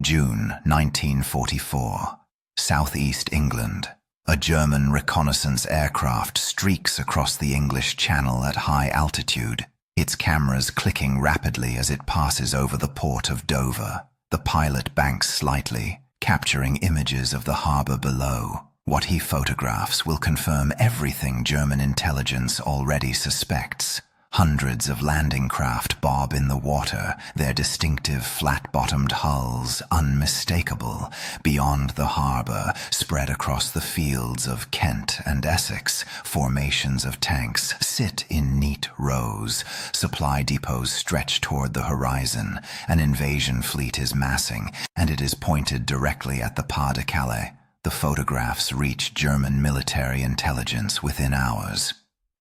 June 1944. Southeast England. A German reconnaissance aircraft streaks across the English Channel at high altitude, its cameras clicking rapidly as it passes over the port of Dover. The pilot banks slightly, capturing images of the harbour below. What he photographs will confirm everything German intelligence already suspects. Hundreds of landing craft bob in the water, their distinctive flat-bottomed hulls unmistakable. Beyond the harbour, spread across the fields of Kent and Essex, formations of tanks sit in neat rows. Supply depots stretch toward the horizon. An invasion fleet is massing, and it is pointed directly at the Pas-de-Calais. The photographs reach German military intelligence within hours.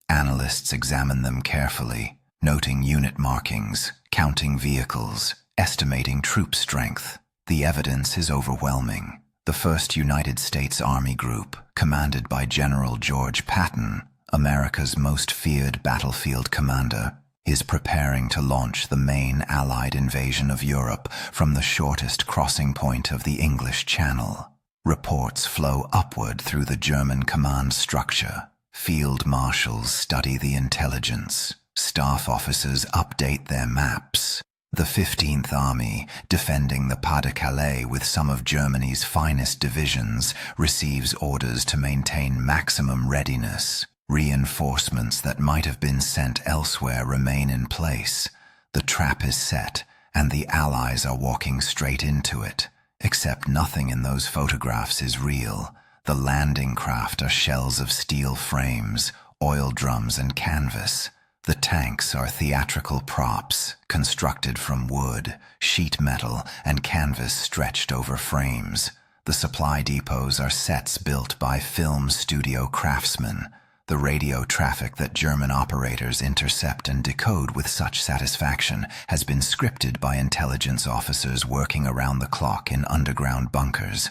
Analysts examine them carefully, noting unit markings, counting vehicles, estimating troop strength. The evidence is overwhelming. The 1st United States Army Group, commanded by General George Patton, America's most feared battlefield commander, is preparing to launch the main Allied invasion of Europe from the shortest crossing point of the English Channel. Reports flow upward through the German command structure. Field marshals study the intelligence. Staff officers update their maps. The 15th Army, defending the Pas-de-Calais with some of Germany's finest divisions, receives orders to maintain maximum readiness. Reinforcements that might have been sent elsewhere remain in place. The trap is set, and the Allies are walking straight into it. Except nothing in those photographs is real. The landing craft are shells of steel frames, oil drums and canvas. The tanks are theatrical props, constructed from wood, sheet metal, and canvas stretched over frames. The supply depots are sets built by film studio craftsmen. The radio traffic that German operators intercept and decode with such satisfaction has been scripted by intelligence officers working around the clock in underground bunkers.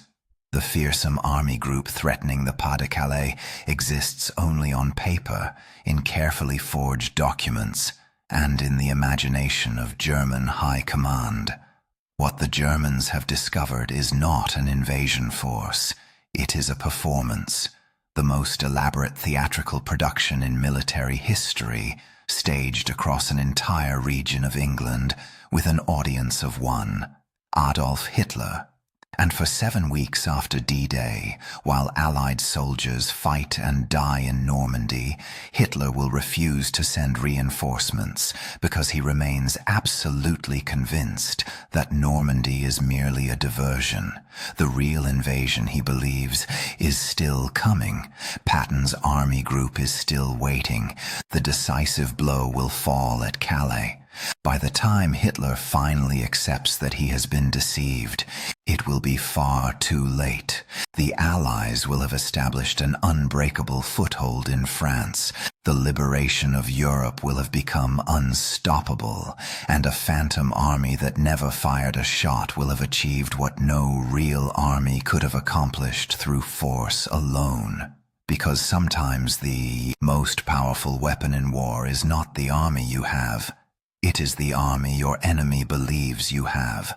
The fearsome army group threatening the Pas-de-Calais exists only on paper, in carefully forged documents, and in the imagination of German high command. What the Germans have discovered is not an invasion force. It is a performance, the most elaborate theatrical production in military history, staged across an entire region of England with an audience of one: Adolf Hitler. And for 7 weeks after D-Day, while Allied soldiers fight and die in Normandy, Hitler will refuse to send reinforcements because he remains absolutely convinced that Normandy is merely a diversion. The real invasion, he believes, is still coming. Patton's army group is still waiting. The decisive blow will fall at Calais. By the time Hitler finally accepts that he has been deceived, it will be far too late. The Allies will have established an unbreakable foothold in France. The liberation of Europe will have become unstoppable, and a phantom army that never fired a shot will have achieved what no real army could have accomplished through force alone. Because sometimes the most powerful weapon in war is not the army you have. It is the army your enemy believes you have.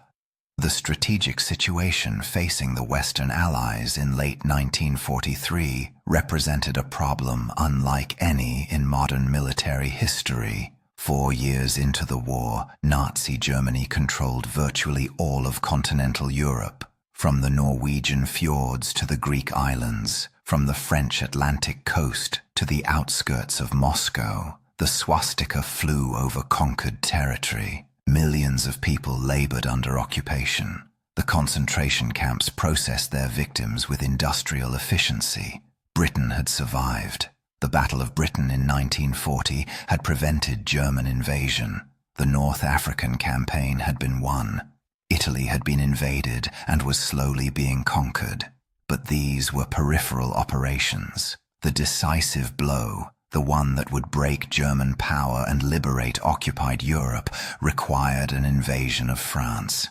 The strategic situation facing the Western Allies in late 1943 represented a problem unlike any in modern military history. 4 years into the war, Nazi Germany controlled virtually all of continental Europe, from the Norwegian fjords to the Greek islands, from the French Atlantic coast to the outskirts of Moscow. The swastika flew over conquered territory. Millions of people labored under occupation. The concentration camps processed their victims with industrial efficiency. Britain had survived. The Battle of Britain in 1940 had prevented German invasion. The North African campaign had been won. Italy had been invaded and was slowly being conquered. But these were peripheral operations. The decisive blow, the one that would break German power and liberate occupied Europe, required an invasion of France.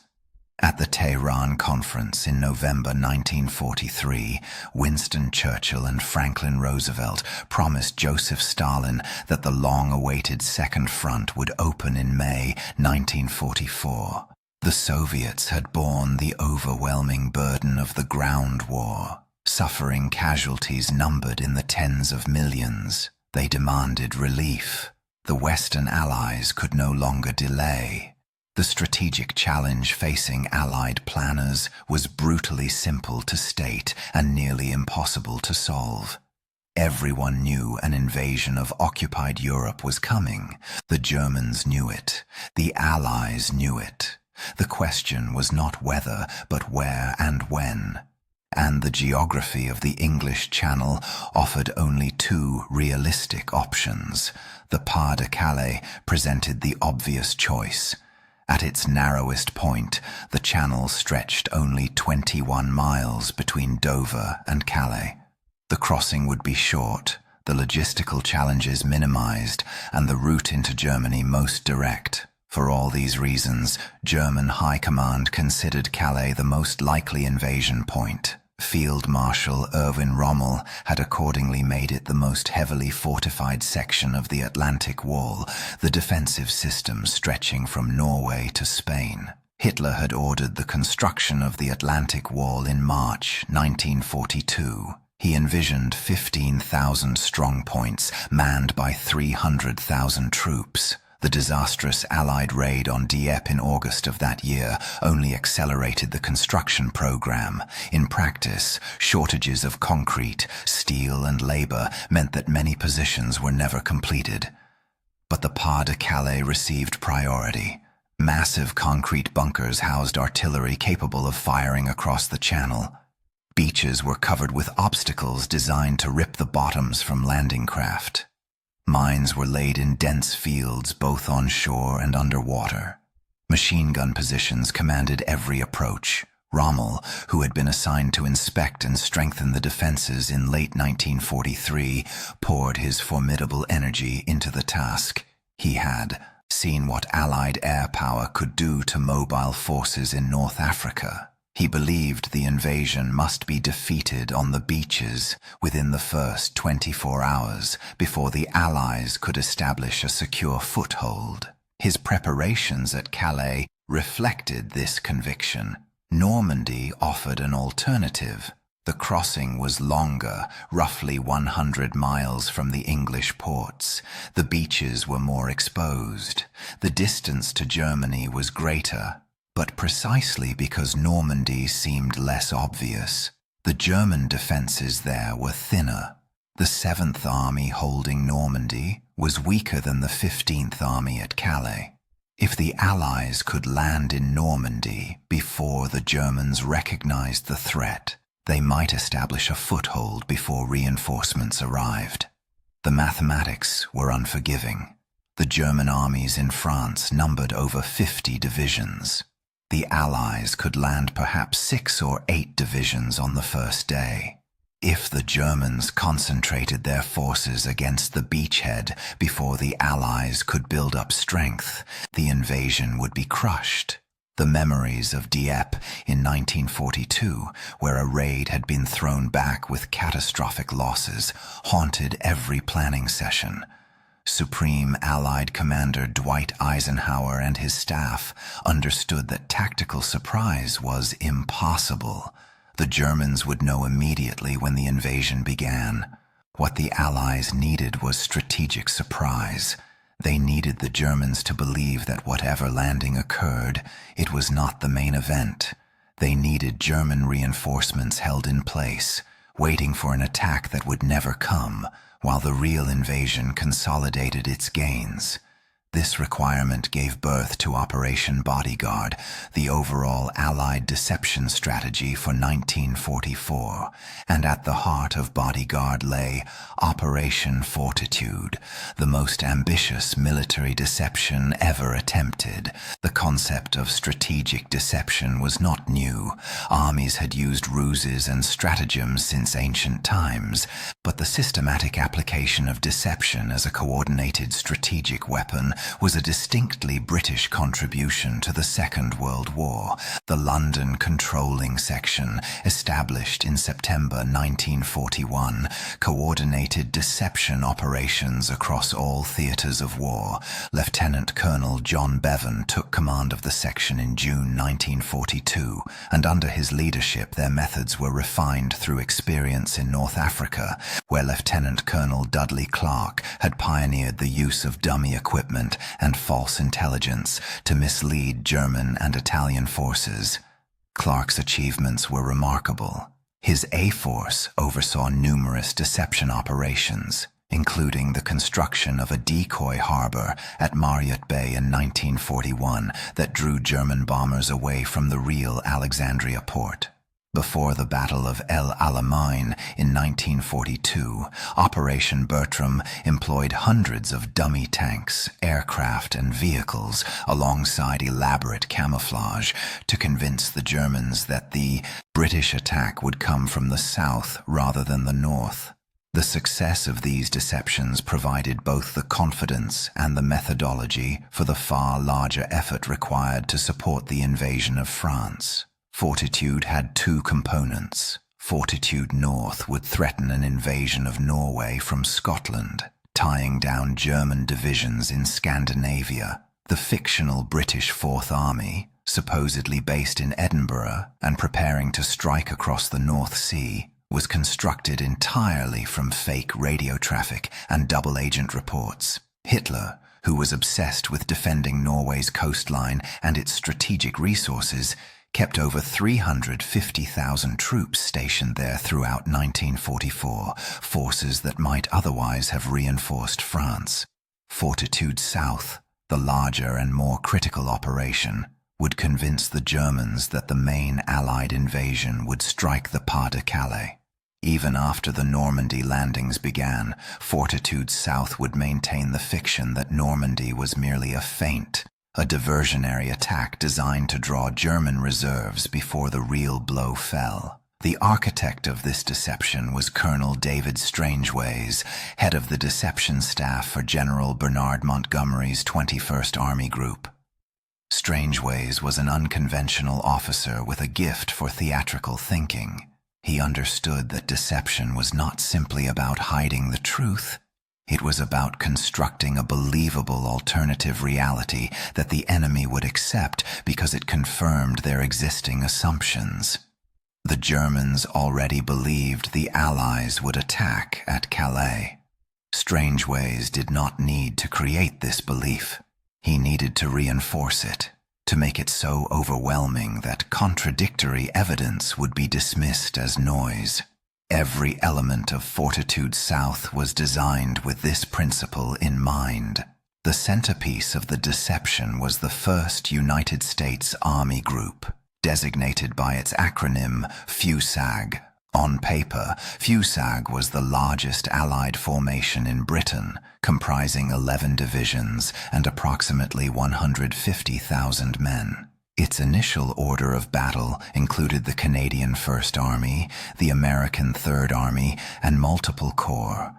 At the Tehran Conference in November 1943, Winston Churchill and Franklin Roosevelt promised Joseph Stalin that the long-awaited Second Front would open in May 1944. The Soviets had borne the overwhelming burden of the ground war, suffering casualties numbered in the tens of millions. They demanded relief. The Western Allies could no longer delay. The strategic challenge facing Allied planners was brutally simple to state and nearly impossible to solve. Everyone knew an invasion of occupied Europe was coming. The Germans knew it. The Allies knew it. The question was not whether, but where and when. And the geography of the English Channel offered only two realistic options. The Pas-de-Calais presented the obvious choice. At its narrowest point, the channel stretched only 21 miles between Dover and Calais. The crossing would be short, the logistical challenges minimized, and the route into Germany most direct. For all these reasons, German High Command considered Calais the most likely invasion point. Field Marshal Erwin Rommel had accordingly made it the most heavily fortified section of the Atlantic Wall, the defensive system stretching from Norway to Spain. Hitler had ordered the construction of the Atlantic Wall in March 1942. He envisioned 15,000 strong points manned by 300,000 troops. The disastrous Allied raid on Dieppe in August of that year only accelerated the construction program. In practice, shortages of concrete, steel, and labor meant that many positions were never completed. But the Pas-de-Calais received priority. Massive concrete bunkers housed artillery capable of firing across the channel. Beaches were covered with obstacles designed to rip the bottoms from landing craft. Mines were laid in dense fields both on shore and underwater. Machine gun positions commanded every approach. Rommel, who had been assigned to inspect and strengthen the defenses in late 1943, poured his formidable energy into the task. He had seen what Allied air power could do to mobile forces in North Africa. He believed the invasion must be defeated on the beaches within the first 24 hours before the Allies could establish a secure foothold. His preparations at Calais reflected this conviction. Normandy offered an alternative. The crossing was longer, roughly 100 miles from the English ports. The beaches were more exposed. The distance to Germany was greater. But precisely because Normandy seemed less obvious, the German defenses there were thinner. The 7th Army holding Normandy was weaker than the 15th Army at Calais. If the Allies could land in Normandy before the Germans recognized the threat, they might establish a foothold before reinforcements arrived. The mathematics were unforgiving. The German armies in France numbered over 50 divisions. The Allies could land perhaps 6 or 8 divisions on the first day. If the Germans concentrated their forces against the beachhead before the Allies could build up strength, the invasion would be crushed. The memories of Dieppe in 1942, where a raid had been thrown back with catastrophic losses, haunted every planning session. Supreme Allied Commander Dwight Eisenhower and his staff understood that tactical surprise was impossible. The Germans would know immediately when the invasion began. What the Allies needed was strategic surprise. They needed the Germans to believe that whatever landing occurred, it was not the main event. They needed German reinforcements held in place, waiting for an attack that would never come, while the real invasion consolidated its gains. This requirement gave birth to Operation Bodyguard, the overall Allied deception strategy for 1944, and at the heart of Bodyguard lay Operation Fortitude, the most ambitious military deception ever attempted. The concept of strategic deception was not new. Armies had used ruses and stratagems since ancient times, but the systematic application of deception as a coordinated strategic weapon was a distinctly British contribution to the Second World War. The London Controlling Section, established in September 1941, coordinated deception operations across all theatres of war. Lieutenant Colonel John Bevan took command of the section in June 1942, and under his leadership their methods were refined through experience in North Africa, where Lieutenant Colonel Dudley Clark had pioneered the use of dummy equipment and false intelligence to mislead German and Italian forces. Clark's achievements were remarkable. His A-Force oversaw numerous deception operations, including the construction of a decoy harbor at Mariot Bay in 1941 that drew German bombers away from the real Alexandria port. Before the Battle of El Alamein in 1942, Operation Bertram employed hundreds of dummy tanks, aircraft, and vehicles alongside elaborate camouflage to convince the Germans that the British attack would come from the south rather than the north. The success of these deceptions provided both the confidence and the methodology for the far larger effort required to support the invasion of France. Fortitude had two components. Fortitude North would threaten an invasion of Norway from Scotland, tying down German divisions in Scandinavia. The fictional British Fourth Army, supposedly based in Edinburgh and preparing to strike across the North Sea, was constructed entirely from fake radio traffic and double-agent reports. Hitler, who was obsessed with defending Norway's coastline and its strategic resources, kept over 350,000 troops stationed there throughout 1944, forces that might otherwise have reinforced France. Fortitude South, the larger and more critical operation, would convince the Germans that the main Allied invasion would strike the Pas-de-Calais. Even after the Normandy landings began, Fortitude South would maintain the fiction that Normandy was merely a feint, a diversionary attack designed to draw German reserves before the real blow fell. The architect of this deception was Colonel David Strangeways, head of the deception staff for General Bernard Montgomery's 21st Army Group. Strangeways was an unconventional officer with a gift for theatrical thinking. He understood that deception was not simply about hiding the truth. It was about constructing a believable alternative reality that the enemy would accept because it confirmed their existing assumptions. The Germans already believed the Allies would attack at Calais. Strangeways did not need to create this belief. He needed to reinforce it, to make it so overwhelming that contradictory evidence would be dismissed as noise. Every element of Fortitude South was designed with this principle in mind. The centerpiece of the deception was the 1st United States Army Group, designated by its acronym FUSAG. On paper, FUSAG was the largest Allied formation in Britain, comprising 11 divisions and approximately 150,000 men. Its initial order of battle included the Canadian First Army, the American Third Army, and multiple corps.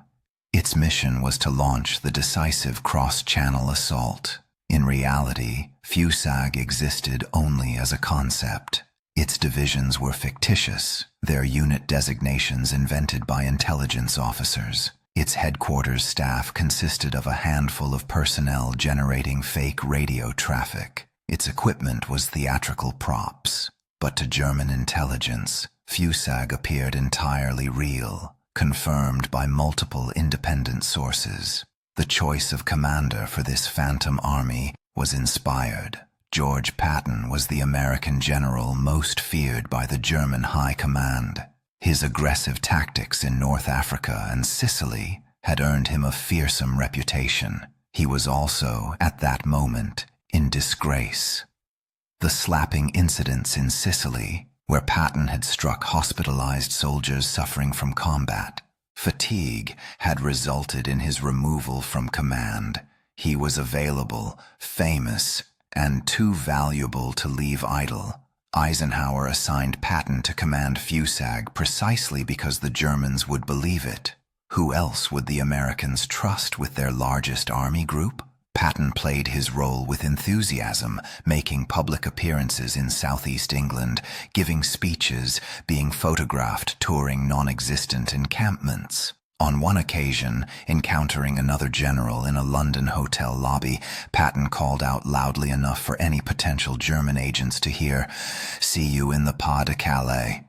Its mission was to launch the decisive cross-channel assault. In reality, FUSAG existed only as a concept. Its divisions were fictitious, their unit designations invented by intelligence officers. Its headquarters staff consisted of a handful of personnel generating fake radio traffic. Its equipment was theatrical props, but to German intelligence, FUSAG appeared entirely real, confirmed by multiple independent sources. The choice of commander for this phantom army was inspired. George Patton was the American general most feared by the German High Command. His aggressive tactics in North Africa and Sicily had earned him a fearsome reputation. He was also, at that moment, in disgrace. The slapping incidents in Sicily, where Patton had struck hospitalized soldiers suffering from combat fatigue, had resulted in his removal from command. He was available, famous, and too valuable to leave idle. Eisenhower assigned Patton to command FUSAG precisely because the Germans would believe it. Who else would the Americans trust with their largest army group? Patton played his role with enthusiasm, making public appearances in southeast England, giving speeches, being photographed touring non-existent encampments. On one occasion, encountering another general in a London hotel lobby, Patton called out loudly enough for any potential German agents to hear, "See you in the Pas-de-Calais."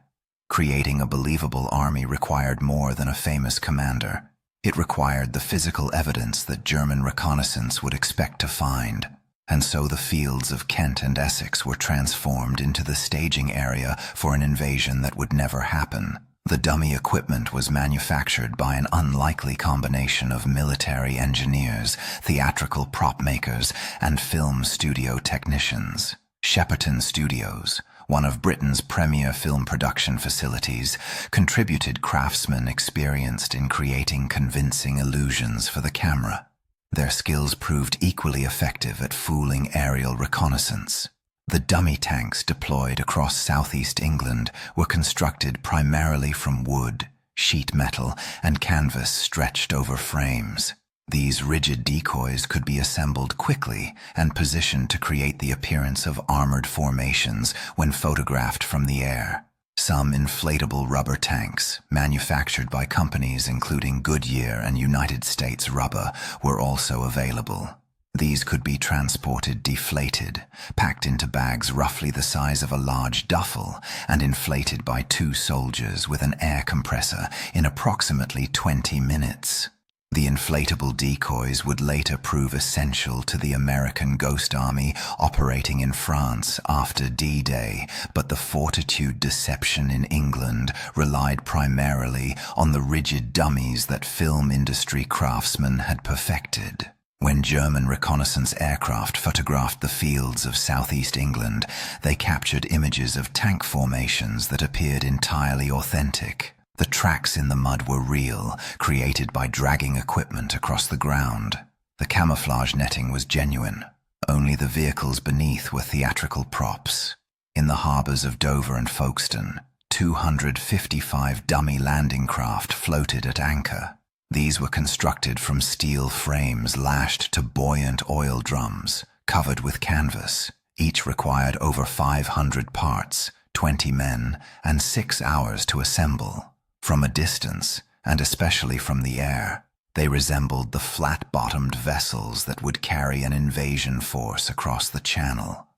Creating a believable army required more than a famous commander. It required the physical evidence that German reconnaissance would expect to find. And so the fields of Kent and Essex were transformed into the staging area for an invasion that would never happen. The dummy equipment was manufactured by an unlikely combination of military engineers, theatrical prop makers, and film studio technicians. Shepperton Studios, one of Britain's premier film production facilities, contributed craftsmen experienced in creating convincing illusions for the camera. Their skills proved equally effective at fooling aerial reconnaissance. The dummy tanks deployed across southeast England were constructed primarily from wood, sheet metal, and canvas stretched over frames. These rigid decoys could be assembled quickly and positioned to create the appearance of armored formations when photographed from the air. Some inflatable rubber tanks, manufactured by companies including Goodyear and United States Rubber, were also available. These could be transported deflated, packed into bags roughly the size of a large duffel, and inflated by 2 soldiers with an air compressor in approximately 20 minutes. The inflatable decoys would later prove essential to the American Ghost Army operating in France after D-Day, but the Fortitude deception in England relied primarily on the rigid dummies that film industry craftsmen had perfected. When German reconnaissance aircraft photographed the fields of southeast England, they captured images of tank formations that appeared entirely authentic. The tracks in the mud were real, created by dragging equipment across the ground. The camouflage netting was genuine. Only the vehicles beneath were theatrical props. In the harbours of Dover and Folkestone, 255 dummy landing craft floated at anchor. These were constructed from steel frames lashed to buoyant oil drums, covered with canvas. Each required over 500 parts, 20 men, and 6 hours to assemble. From a distance, and especially from the air, they resembled the flat-bottomed vessels that would carry an invasion force across the Channel.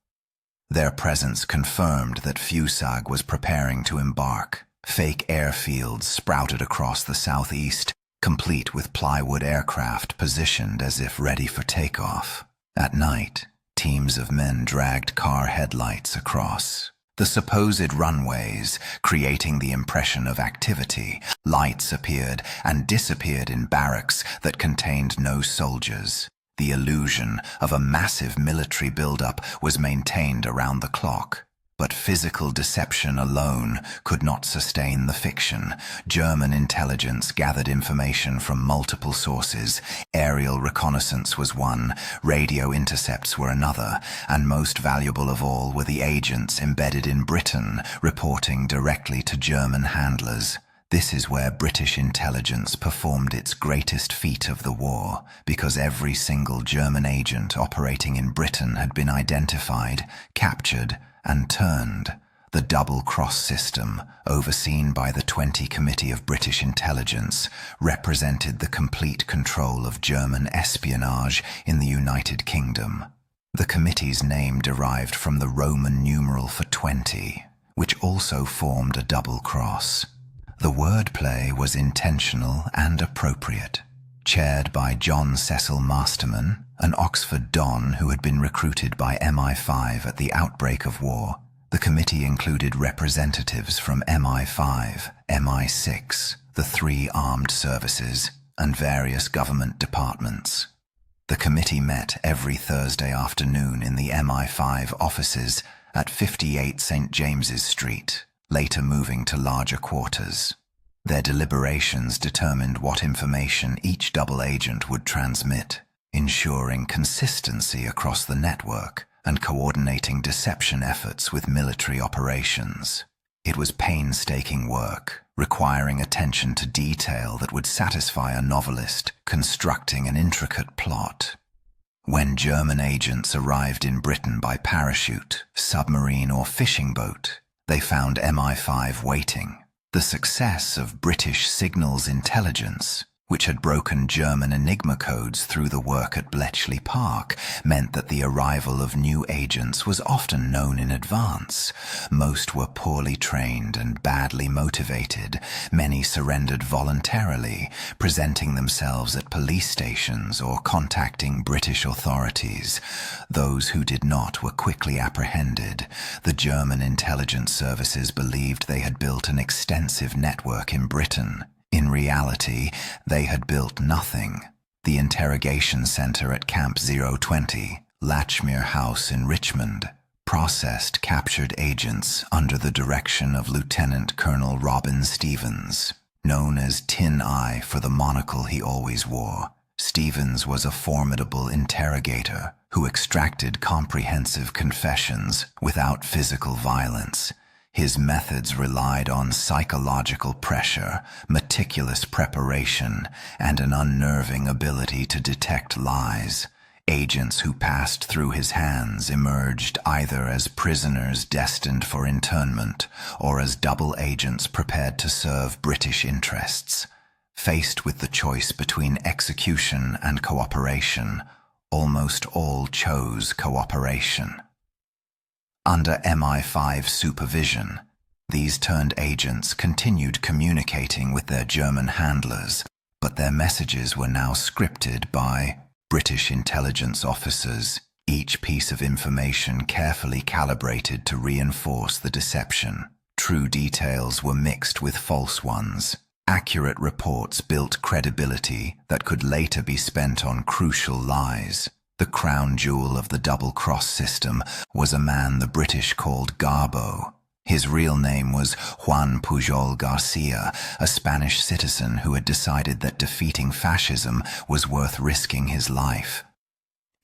Their presence confirmed that FUSAG was preparing to embark. Fake airfields sprouted across the southeast, complete with plywood aircraft positioned as if ready for takeoff. At night, teams of men dragged car headlights across the supposed runways, creating the impression of activity. Lights appeared and disappeared in barracks that contained no soldiers. The illusion of a massive military buildup was maintained around the clock. But physical deception alone could not sustain the fiction. German intelligence gathered information from multiple sources. Aerial reconnaissance was one, radio intercepts were another, and most valuable of all were the agents embedded in Britain, reporting directly to German handlers. This is where British intelligence performed its greatest feat of the war, because every single German agent operating in Britain had been identified, captured, and turned. The double-cross system, overseen by the 20 Committee of British Intelligence, represented the complete control of German espionage in the United Kingdom. The committee's name derived from the Roman numeral for 20, which also formed a double cross. The wordplay was intentional and appropriate. Chaired by John Cecil Masterman, an Oxford Don who had been recruited by MI5 at the outbreak of war, the committee included representatives from MI5, MI6, the 3 armed services, and various government departments. The committee met every Thursday afternoon in the MI5 offices at 58 St. James's Street, later moving to larger quarters. Their deliberations determined what information each double agent would transmit, ensuring consistency across the network and coordinating deception efforts with military operations. It was painstaking work, requiring attention to detail that would satisfy a novelist constructing an intricate plot. When German agents arrived in Britain by parachute, submarine or fishing boat, they found MI5 waiting. The success of British signals intelligence, which had broken German Enigma codes through the work at Bletchley Park, meant that the arrival of new agents was often known in advance. Most were poorly trained and badly motivated. Many surrendered voluntarily, presenting themselves at police stations or contacting British authorities. Those who did not were quickly apprehended. The German intelligence services believed they had built an extensive network in Britain. In reality, they had built nothing. The interrogation center at Camp 020, Latchmere House in Richmond, processed captured agents under the direction of Lieutenant Colonel Robin Stevens, known as Tin Eye for the monocle he always wore. Stevens was a formidable interrogator who extracted comprehensive confessions without physical violence. His methods relied on psychological pressure, meticulous preparation, and an unnerving ability to detect lies. Agents who passed through his hands emerged either as prisoners destined for internment or as double agents prepared to serve British interests. Faced with the choice between execution and cooperation, almost all chose cooperation. Under MI5 supervision, these turned agents continued communicating with their German handlers, but their messages were now scripted by British intelligence officers, each piece of information carefully calibrated to reinforce the deception. True details were mixed with false ones. Accurate reports built credibility that could later be spent on crucial lies. The crown jewel of the double-cross system was a man the British called Garbo. His real name was Juan Pujol Garcia, a Spanish citizen who had decided that defeating fascism was worth risking his life.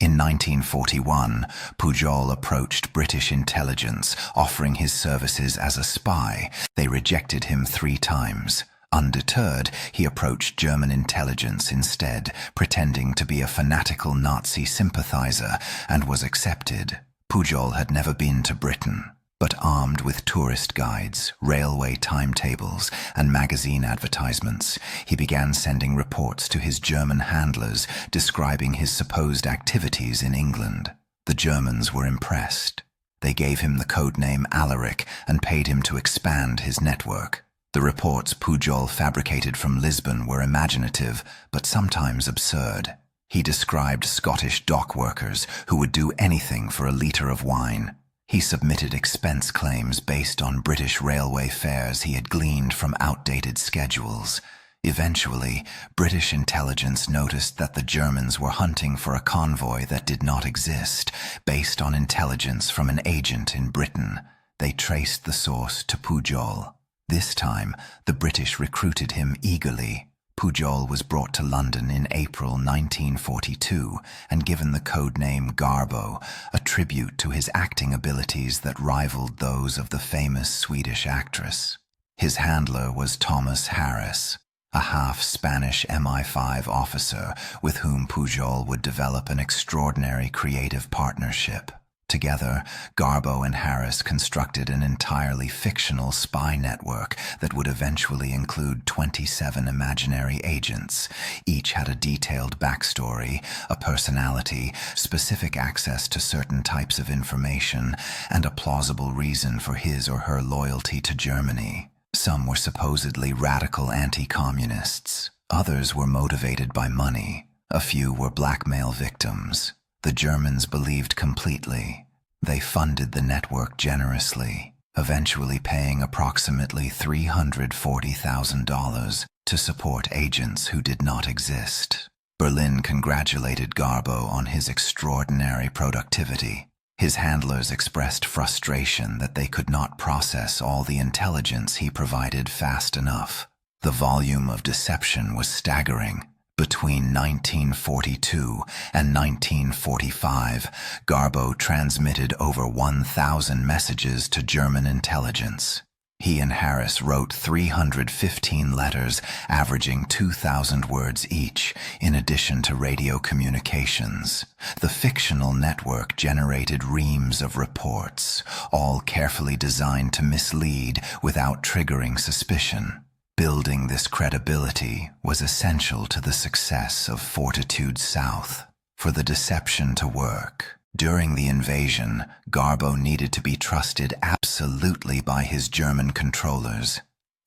In 1941, Pujol approached British intelligence, offering his services as a spy. They rejected him 3 times. Undeterred, he approached German intelligence instead, pretending to be a fanatical Nazi sympathizer, and was accepted. Pujol had never been to Britain, but armed with tourist guides, railway timetables, and magazine advertisements, he began sending reports to his German handlers describing his supposed activities in England. The Germans were impressed. They gave him the codename Alaric and paid him to expand his network. The reports Pujol fabricated from Lisbon were imaginative, but sometimes absurd. He described Scottish dock workers who would do anything for a litre of wine. He submitted expense claims based on British railway fares he had gleaned from outdated schedules. Eventually, British intelligence noticed that the Germans were hunting for a convoy that did not exist, based on intelligence from an agent in Britain. They traced the source to Pujol. This time, the British recruited him eagerly. Pujol was brought to London in April 1942 and given the codename Garbo, a tribute to his acting abilities that rivaled those of the famous Swedish actress. His handler was Thomas Harris, a half-Spanish MI5 officer with whom Pujol would develop an extraordinary creative partnership. Together, Garbo and Harris constructed an entirely fictional spy network that would eventually include 27 imaginary agents. Each had a detailed backstory, a personality, specific access to certain types of information, and a plausible reason for his or her loyalty to Germany. Some were supposedly radical anti-communists. Others were motivated by money. A few were blackmail victims. The Germans believed completely. They funded the network generously, eventually paying approximately $340,000 to support agents who did not exist. Berlin congratulated Garbo on his extraordinary productivity. His handlers expressed frustration that they could not process all the intelligence he provided fast enough. The volume of deception was staggering. Between 1942 and 1945, Garbo transmitted over 1,000 messages to German intelligence. He and Harris wrote 315 letters, averaging 2,000 words each, in addition to radio communications. The fictional network generated reams of reports, all carefully designed to mislead without triggering suspicion. Building this credibility was essential to the success of Fortitude South. For the deception to work, during the invasion, Garbo needed to be trusted absolutely by his German controllers.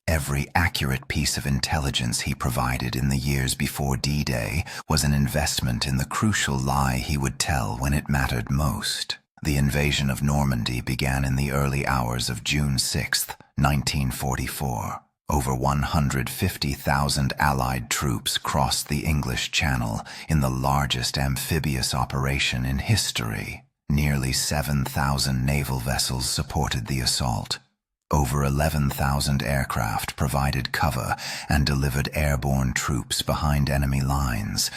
Every accurate piece of intelligence he provided in the years before D-Day was an investment in the crucial lie he would tell when it mattered most. The invasion of Normandy began in the early hours of June 6, 1944. Over 150,000 Allied troops crossed the English Channel in the largest amphibious operation in history. Nearly 7,000 naval vessels supported the assault. Over 11,000 aircraft provided cover and delivered airborne troops behind enemy lines.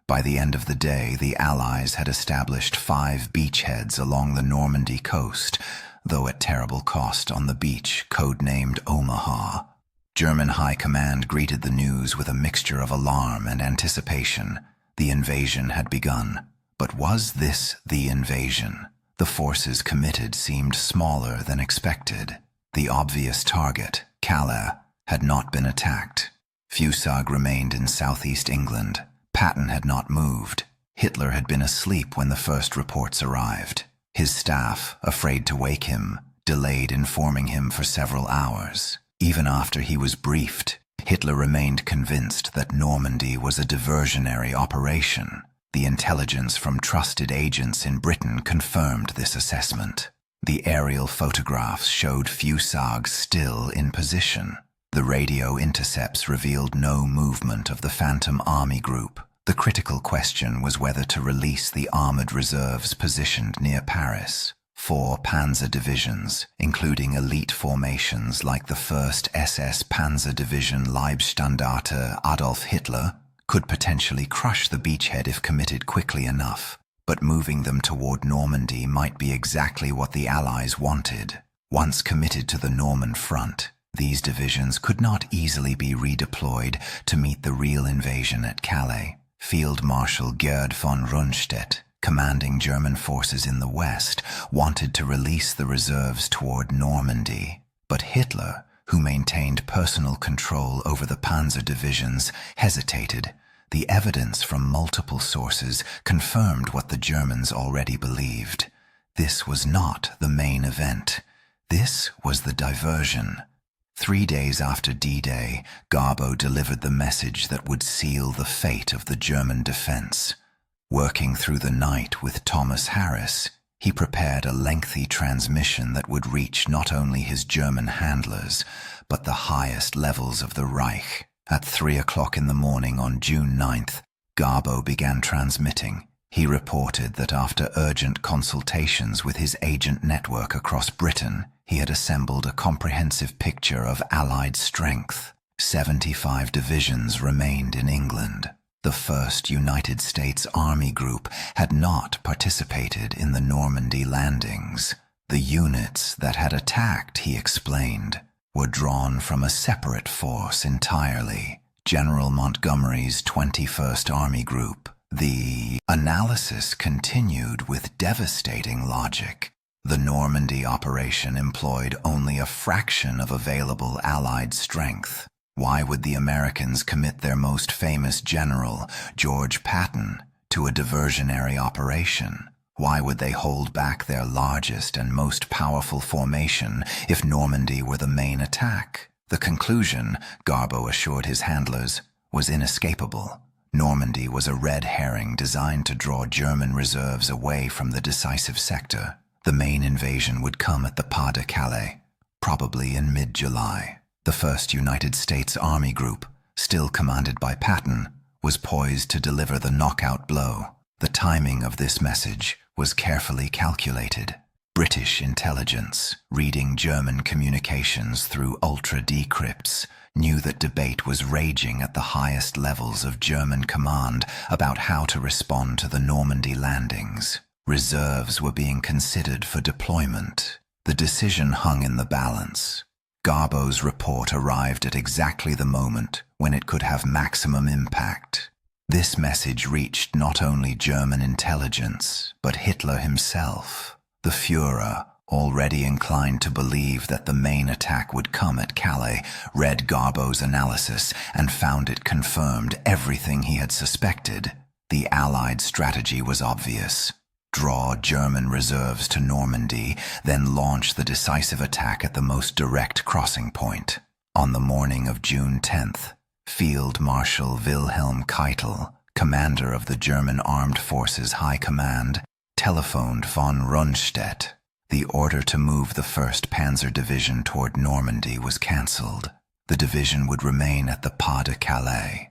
By the end of the day, the Allies had established 5 beachheads along the Normandy coast, though at terrible cost on the beach codenamed Omaha. German High Command greeted the news with a mixture of alarm and anticipation. The invasion had begun. But was this the invasion? The forces committed seemed smaller than expected. The obvious target, Calais, had not been attacked. FUSAG remained in southeast England. Patton had not moved. Hitler had been asleep when the first reports arrived. His staff, afraid to wake him, delayed informing him for several hours. Even after he was briefed, Hitler remained convinced that Normandy was a diversionary operation. The intelligence from trusted agents in Britain confirmed this assessment. The aerial photographs showed FUSAG still in position. The radio intercepts revealed no movement of the Phantom Army Group. The critical question was whether to release the armored reserves positioned near Paris. 4 panzer divisions, including elite formations like the 1st SS Panzer Division Leibstandarte Adolf Hitler, could potentially crush the beachhead if committed quickly enough. But moving them toward Normandy might be exactly what the Allies wanted. Once committed to the Norman front, these divisions could not easily be redeployed to meet the real invasion at Calais. Field Marshal Gerd von Rundstedt, commanding German forces in the west, wanted to release the reserves toward Normandy. But Hitler, who maintained personal control over the panzer divisions, hesitated. The evidence from multiple sources confirmed what the Germans already believed. This was not the main event. This was the diversion. 3 days after D-Day, Garbo delivered the message that would seal the fate of the German defense. Working through the night with Thomas Harris, he prepared a lengthy transmission that would reach not only his German handlers, but the highest levels of the Reich. At 3 o'clock in the morning on June 9th, Garbo began transmitting. He reported that after urgent consultations with his agent network across Britain, he had assembled a comprehensive picture of Allied strength. 75 divisions remained in England. The 1st United States Army Group had not participated in the Normandy landings. The units that had attacked, he explained, were drawn from a separate force entirely, General Montgomery's 21st Army Group. The analysis continued with devastating logic. The Normandy operation employed only a fraction of available Allied strength. Why would the Americans commit their most famous general, George Patton, to a diversionary operation? Why would they hold back their largest and most powerful formation if Normandy were the main attack? The conclusion, Garbo assured his handlers, was inescapable. Normandy was a red herring designed to draw German reserves away from the decisive sector. The main invasion would come at the Pas-de-Calais, probably in mid-July. The 1st United States Army Group, still commanded by Patton, was poised to deliver the knockout blow. The timing of this message was carefully calculated. British intelligence, reading German communications through ultra-decrypts, knew that debate was raging at the highest levels of German command about how to respond to the Normandy landings. Reserves were being considered for deployment. The decision hung in the balance. Garbo's report arrived at exactly the moment when it could have maximum impact. This message reached not only German intelligence, but Hitler himself. The Führer, already inclined to believe that the main attack would come at Calais, read Garbo's analysis and found it confirmed everything he had suspected. The Allied strategy was obvious. Draw German reserves to Normandy, then launch the decisive attack at the most direct crossing point. On the morning of June 10th, Field Marshal Wilhelm Keitel, commander of the German Armed Forces High Command, telephoned von Rundstedt. The order to move the 1st Panzer Division toward Normandy was cancelled. The division would remain at the Pas-de-Calais.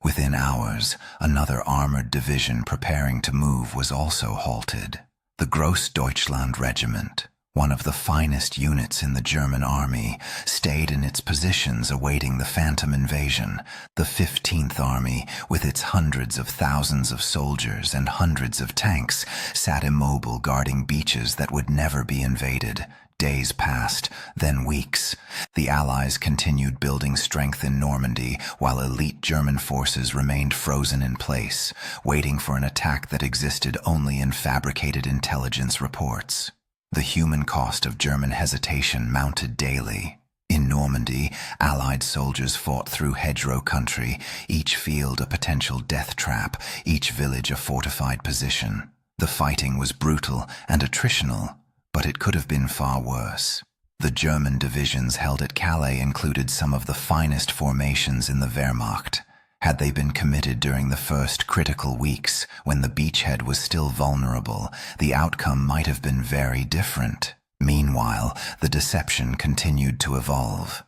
Within hours, another armored division preparing to move was also halted. The Grossdeutschland Regiment, one of the finest units in the German army, stayed in its positions awaiting the phantom invasion. The 15th Army, with its hundreds of thousands of soldiers and hundreds of tanks, sat immobile guarding beaches that would never be invaded. Days passed, then weeks. The Allies continued building strength in Normandy, while elite German forces remained frozen in place, waiting for an attack that existed only in fabricated intelligence reports. The human cost of German hesitation mounted daily. In Normandy, Allied soldiers fought through hedgerow country, each field a potential death trap, each village a fortified position. The fighting was brutal and attritional, but it could have been far worse. The German divisions held at Calais included some of the finest formations in the Wehrmacht. Had they been committed during the first critical weeks, when the beachhead was still vulnerable, the outcome might have been very different. Meanwhile, the deception continued to evolve.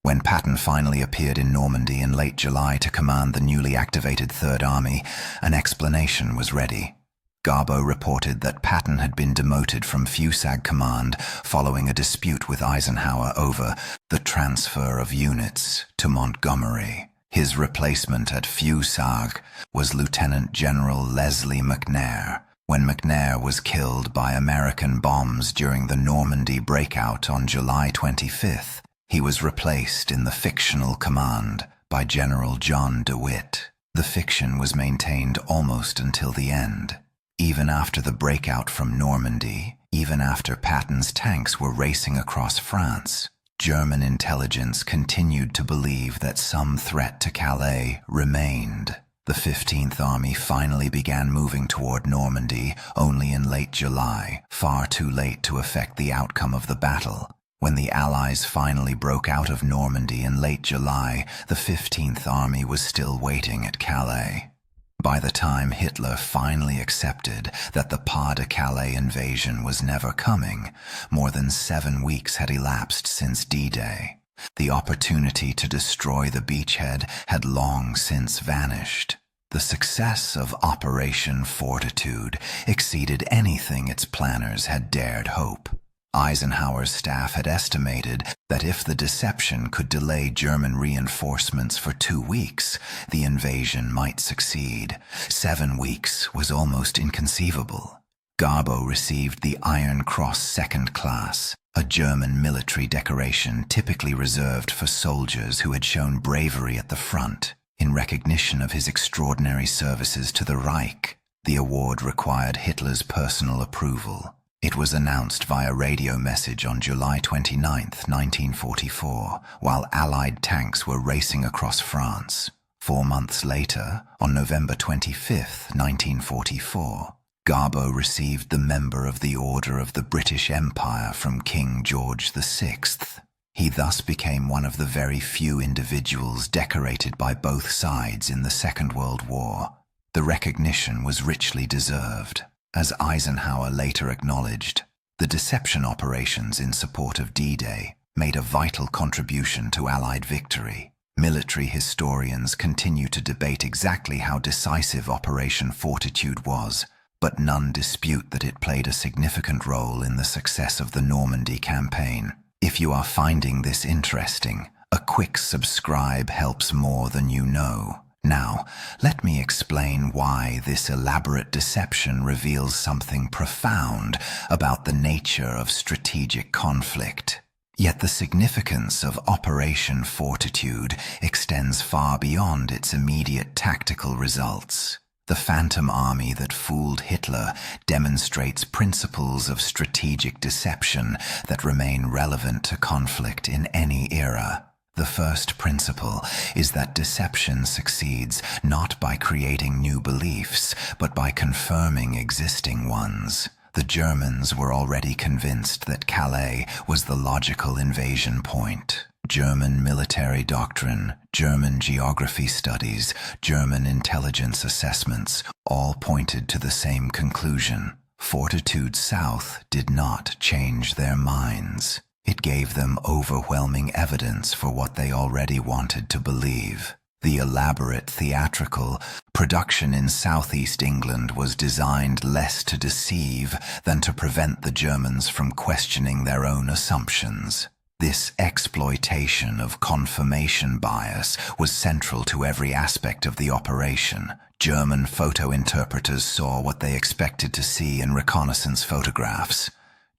When Patton finally appeared in Normandy in late July to command the newly activated Third Army, an explanation was ready. Garbo reported that Patton had been demoted from FUSAG command following a dispute with Eisenhower over the transfer of units to Montgomery. His replacement at FUSAG was Lieutenant General Leslie McNair. When McNair was killed by American bombs during the Normandy breakout on July 25th, he was replaced in the fictional command by General John DeWitt. The fiction was maintained almost until the end. Even after the breakout from Normandy, even after Patton's tanks were racing across France, German intelligence continued to believe that some threat to Calais remained. The 15th Army finally began moving toward Normandy only in late July, far too late to affect the outcome of the battle. When the Allies finally broke out of Normandy in late July, the 15th Army was still waiting at Calais. By the time Hitler finally accepted that the Pas-de-Calais invasion was never coming, more than 7 weeks had elapsed since D-Day. The opportunity to destroy the beachhead had long since vanished. The success of Operation Fortitude exceeded anything its planners had dared hope. Eisenhower's staff had estimated that if the deception could delay German reinforcements for 2 weeks, the invasion might succeed. 7 weeks was almost inconceivable. Garbo received the Iron Cross Second Class, a German military decoration typically reserved for soldiers who had shown bravery at the front. In recognition of his extraordinary services to the Reich, the award required Hitler's personal approval. It was announced via radio message on July 29, 1944, while Allied tanks were racing across France. 4 months later, on November 25, 1944, Garbo received the Member of the Order of the British Empire from King George VI. He thus became one of the very few individuals decorated by both sides in the Second World War. The recognition was richly deserved. As Eisenhower later acknowledged, the deception operations in support of D-Day made a vital contribution to Allied victory. Military historians continue to debate exactly how decisive Operation Fortitude was, but none dispute that it played a significant role in the success of the Normandy campaign. If you are finding this interesting, a quick subscribe helps more than you know. Now, let me explain why this elaborate deception reveals something profound about the nature of strategic conflict. Yet the significance of Operation Fortitude extends far beyond its immediate tactical results. The Phantom Army that fooled Hitler demonstrates principles of strategic deception that remain relevant to conflict in any era. The first principle is that deception succeeds not by creating new beliefs, but by confirming existing ones. The Germans were already convinced that Calais was the logical invasion point. German military doctrine, German geography studies, German intelligence assessments all pointed to the same conclusion. Fortitude South did not change their minds. It gave them overwhelming evidence for what they already wanted to believe. The elaborate theatrical production in southeast England was designed less to deceive than to prevent the Germans from questioning their own assumptions. This exploitation of confirmation bias was central to every aspect of the operation. German photo interpreters saw what they expected to see in reconnaissance photographs.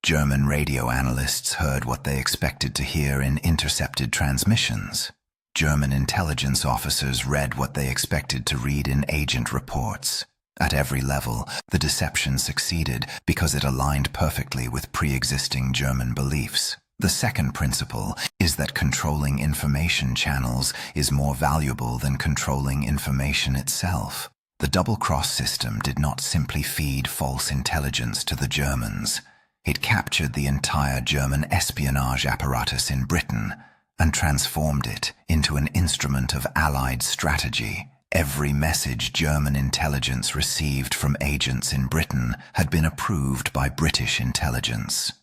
German radio analysts heard what they expected to hear in intercepted transmissions. German intelligence officers read what they expected to read in agent reports. At every level, the deception succeeded because it aligned perfectly with pre-existing German beliefs. The second principle is that controlling information channels is more valuable than controlling information itself. The double-cross system did not simply feed false intelligence to the Germans. It captured the entire German espionage apparatus in Britain and transformed it into an instrument of Allied strategy. Every message German intelligence received from agents in Britain had been approved by British intelligence.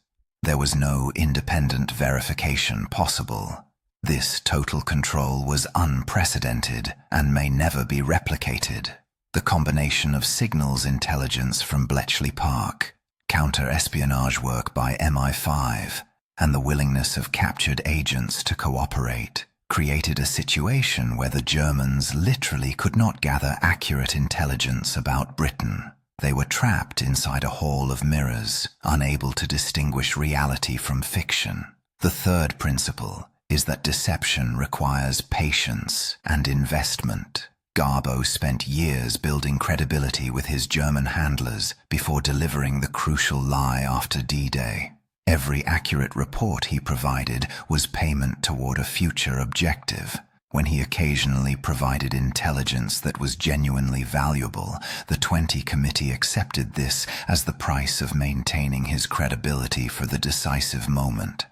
There was no independent verification possible. This total control was unprecedented and may never be replicated. The combination of signals intelligence from Bletchley Park, counter-espionage work by MI5, and the willingness of captured agents to cooperate created a situation where the Germans literally could not gather accurate intelligence about Britain. They were trapped inside a hall of mirrors, unable to distinguish reality from fiction. The third principle is that deception requires patience and investment. Garbo spent years building credibility with his German handlers before delivering the crucial lie after D-Day. Every accurate report he provided was payment toward a future objective. When he occasionally provided intelligence that was genuinely valuable, the 20 Committee accepted this as the price of maintaining his credibility for the decisive moment.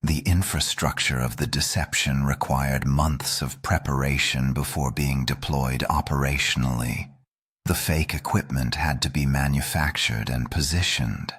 The infrastructure of the deception required months of preparation before being deployed operationally. The fake equipment had to be manufactured and positioned.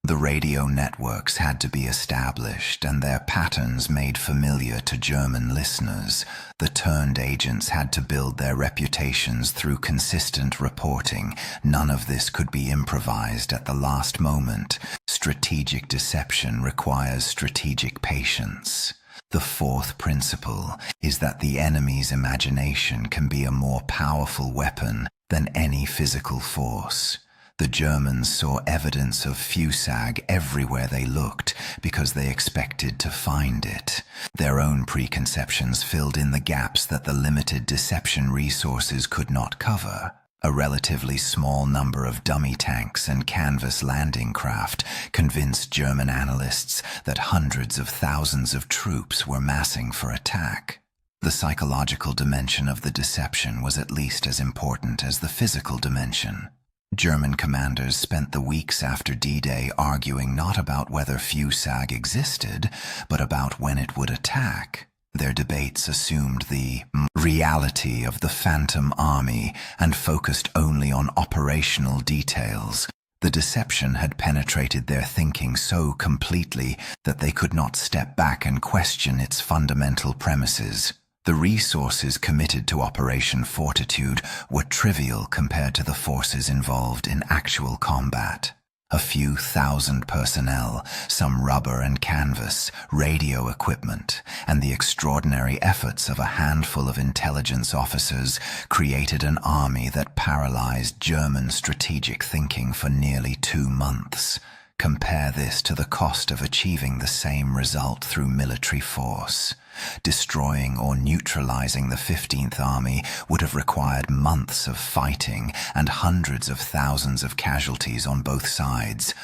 The radio networks had to be established and their patterns made familiar to German listeners. The turned agents had to build their reputations through consistent reporting. None of this could be improvised at the last moment. Strategic deception requires strategic patience. The fourth principle is that the enemy's imagination can be a more powerful weapon than any physical force. The Germans saw evidence of FUSAG everywhere they looked because they expected to find it. Their own preconceptions filled in the gaps that the limited deception resources could not cover. A relatively small number of dummy tanks and canvas landing craft convinced German analysts that hundreds of thousands of troops were massing for attack. The psychological dimension of the deception was at least as important as the physical dimension. German commanders spent the weeks after D-Day arguing not about whether FUSAG existed, but about when it would attack. Their debates assumed the reality of the Phantom Army and focused only on operational details. The deception had penetrated their thinking so completely that they could not step back and question its fundamental premises. The resources committed to Operation Fortitude were trivial compared to the forces involved in actual combat. A few thousand personnel, some rubber and canvas, radio equipment, and the extraordinary efforts of a handful of intelligence officers created an army that paralyzed German strategic thinking for nearly 2 months. Compare this to the cost of achieving the same result through military force. Destroying or neutralizing the 15th Army would have required months of fighting and hundreds of thousands of casualties on both sides.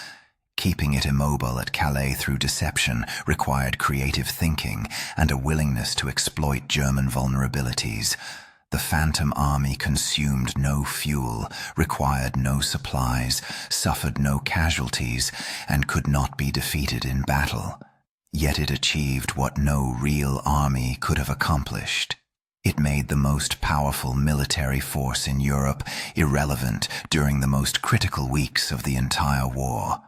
Keeping it immobile at Calais through deception required creative thinking and a willingness to exploit German vulnerabilities. The Phantom Army consumed no fuel, required no supplies, suffered no casualties, and could not be defeated in battle. Yet it achieved what no real army could have accomplished. It made the most powerful military force in Europe irrelevant during the most critical weeks of the entire war.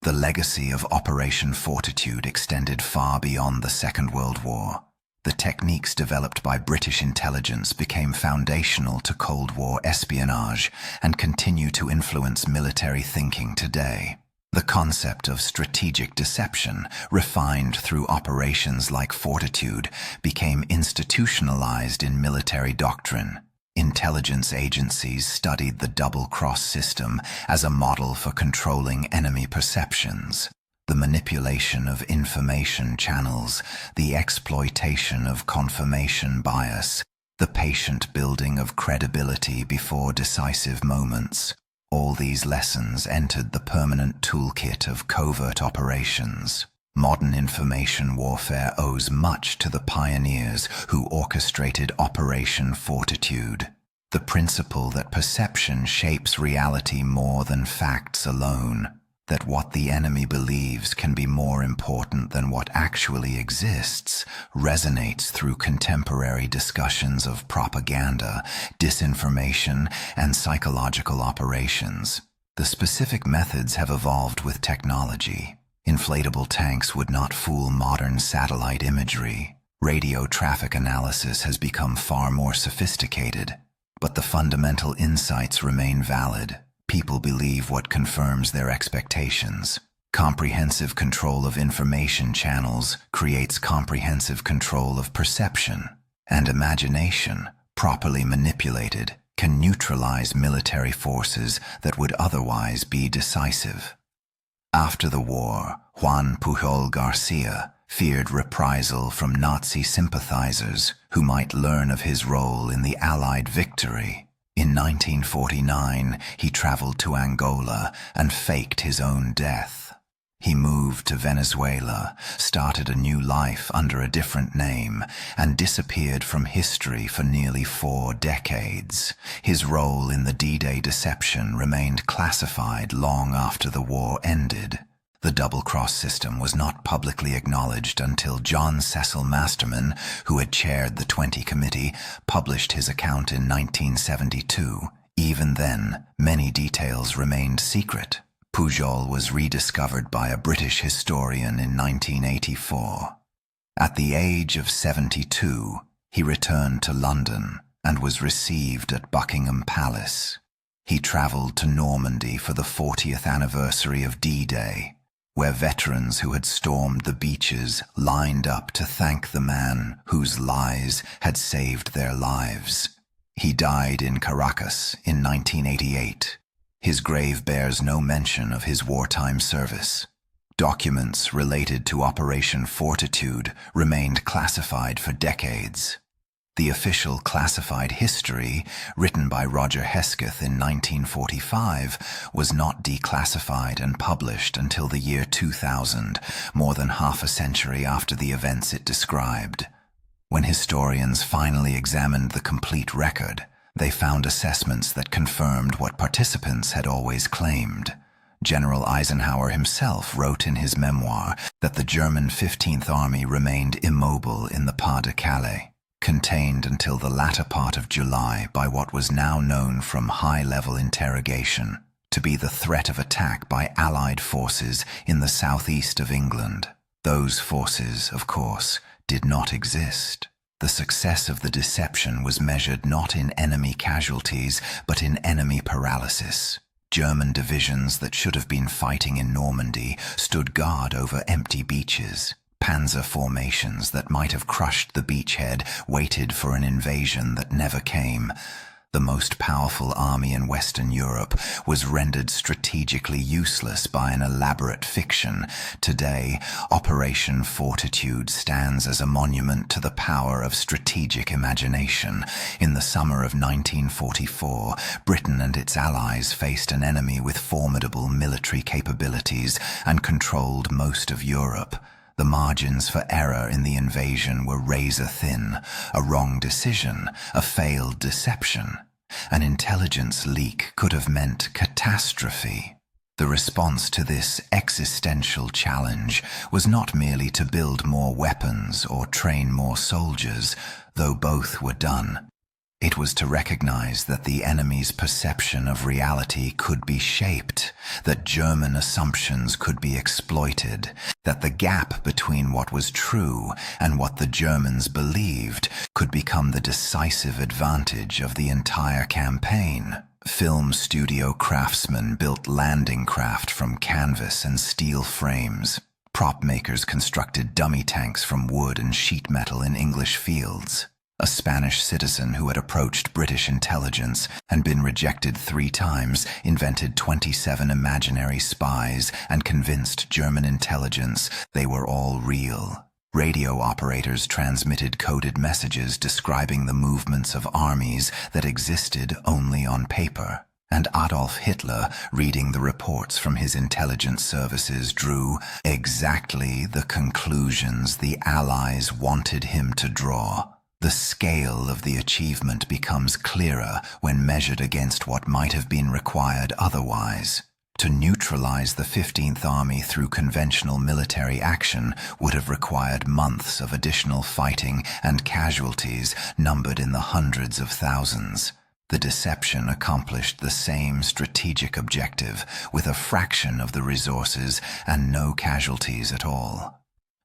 The legacy of Operation Fortitude extended far beyond the Second World War. The techniques developed by British intelligence became foundational to Cold War espionage and continue to influence military thinking today. The concept of strategic deception, refined through operations like Fortitude, became institutionalized in military doctrine. Intelligence agencies studied the double-cross system as a model for controlling enemy perceptions. The manipulation of information channels, the exploitation of confirmation bias, the patient building of credibility before decisive moments. All these lessons entered the permanent toolkit of covert operations. Modern information warfare owes much to the pioneers who orchestrated Operation Fortitude. The principle that perception shapes reality more than facts alone, that what the enemy believes can be more important than what actually exists, resonates through contemporary discussions of propaganda, disinformation, and psychological operations. The specific methods have evolved with technology. Inflatable tanks would not fool modern satellite imagery. Radio traffic analysis has become far more sophisticated, but the fundamental insights remain valid. People believe what confirms their expectations. Comprehensive control of information channels creates comprehensive control of perception, and imagination, properly manipulated, can neutralize military forces that would otherwise be decisive. After the war, Juan Pujol Garcia feared reprisal from Nazi sympathizers who might learn of his role in the Allied victory. In 1949, he traveled to Angola and faked his own death. He moved to Venezuela, started a new life under a different name, and disappeared from history for nearly 4 decades. His role in the D-Day deception remained classified long after the war ended. The double-cross system was not publicly acknowledged until John Cecil Masterman, who had chaired the 20 Committee, published his account in 1972. Even then, many details remained secret. Pujol was rediscovered by a British historian in 1984. At the age of 72, he returned to London and was received at Buckingham Palace. He travelled to Normandy for the 40th anniversary of D-Day, where veterans who had stormed the beaches lined up to thank the man whose lies had saved their lives. He died in Caracas in 1988. His grave bears no mention of his wartime service. Documents related to Operation Fortitude remained classified for decades. The official classified history, written by Roger Hesketh in 1945, was not declassified and published until the year 2000, more than half a century after the events it described. When historians finally examined the complete record, they found assessments that confirmed what participants had always claimed. General Eisenhower himself wrote in his memoir that the German 15th Army remained immobile in the Pas-de-Calais, contained until the latter part of July by what was now known from high-level interrogation to be the threat of attack by Allied forces in the southeast of England. Those forces, of course, did not exist. The success of the deception was measured not in enemy casualties, but in enemy paralysis. German divisions that should have been fighting in Normandy stood guard over empty beaches. Panzer formations that might have crushed the beachhead waited for an invasion that never came. the most powerful army in Western Europe, was rendered strategically useless by an elaborate fiction. Today, Operation Fortitude stands as a monument to the power of strategic imagination. In the summer of 1944, Britain and its allies faced an enemy with formidable military capabilities and controlled most of Europe. The margins for error in the invasion were razor-thin. A wrong decision, a failed deception, an intelligence leak could have meant catastrophe. The response to this existential challenge was not merely to build more weapons or train more soldiers, though both were done. It was to recognize that the enemy's perception of reality could be shaped, that German assumptions could be exploited, that the gap between what was true and what the Germans believed could become the decisive advantage of the entire campaign. Film studio craftsmen built landing craft from canvas and steel frames. Prop makers constructed dummy tanks from wood and sheet metal in English fields. A Spanish citizen who had approached British intelligence and been rejected 3 times invented 27 imaginary spies and convinced German intelligence they were all real. Radio operators transmitted coded messages describing the movements of armies that existed only on paper. And Adolf Hitler, reading the reports from his intelligence services, drew exactly the conclusions the Allies wanted him to draw. The scale of the achievement becomes clearer when measured against what might have been required otherwise. To neutralize the 15th Army through conventional military action would have required months of additional fighting and casualties numbered in the hundreds of thousands. The deception accomplished the same strategic objective with a fraction of the resources and no casualties at all.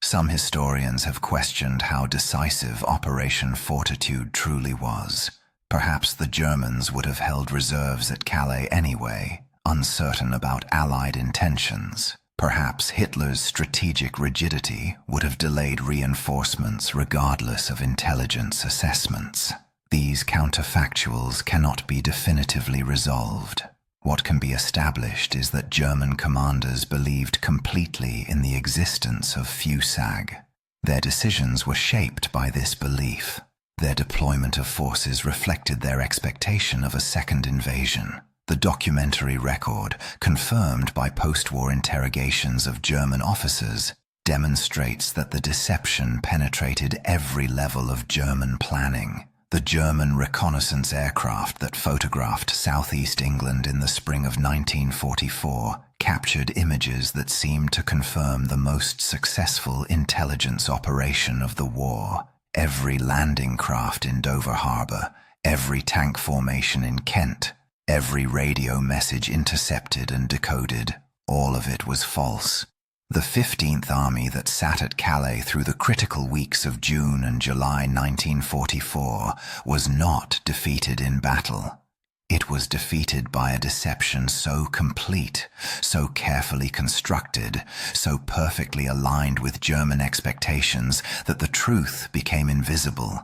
Some historians have questioned how decisive Operation Fortitude truly was. Perhaps the Germans would have held reserves at Calais anyway, uncertain about Allied intentions. Perhaps Hitler's strategic rigidity would have delayed reinforcements regardless of intelligence assessments. These counterfactuals cannot be definitively resolved. What can be established is that German commanders believed completely in the existence of FUSAG. Their decisions were shaped by this belief. Their deployment of forces reflected their expectation of a second invasion. The documentary record, confirmed by post-war interrogations of German officers, demonstrates that the deception penetrated every level of German planning. The German reconnaissance aircraft that photographed southeast England in the spring of 1944 captured images that seemed to confirm the most successful intelligence operation of the war. Every landing craft in Dover Harbor, every tank formation in Kent, every radio message intercepted and decoded, all of it was false. The 15th Army that sat at Calais through the critical weeks of June and July 1944 was not defeated in battle. It was defeated by a deception so complete, so carefully constructed, so perfectly aligned with German expectations that the truth became invisible.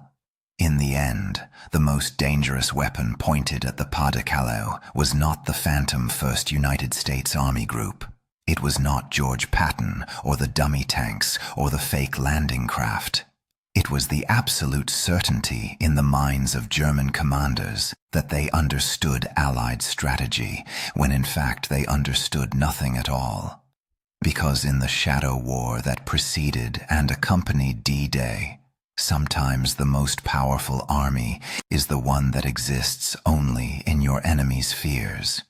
In the end, the most dangerous weapon pointed at the Pas-de-Calais was not the phantom 1st United States Army Group. It was not George Patton or the dummy tanks or the fake landing craft. It was the absolute certainty in the minds of German commanders that they understood Allied strategy, when in fact they understood nothing at all. Because in the shadow war that preceded and accompanied D-Day, sometimes the most powerful army is the one that exists only in your enemy's fears.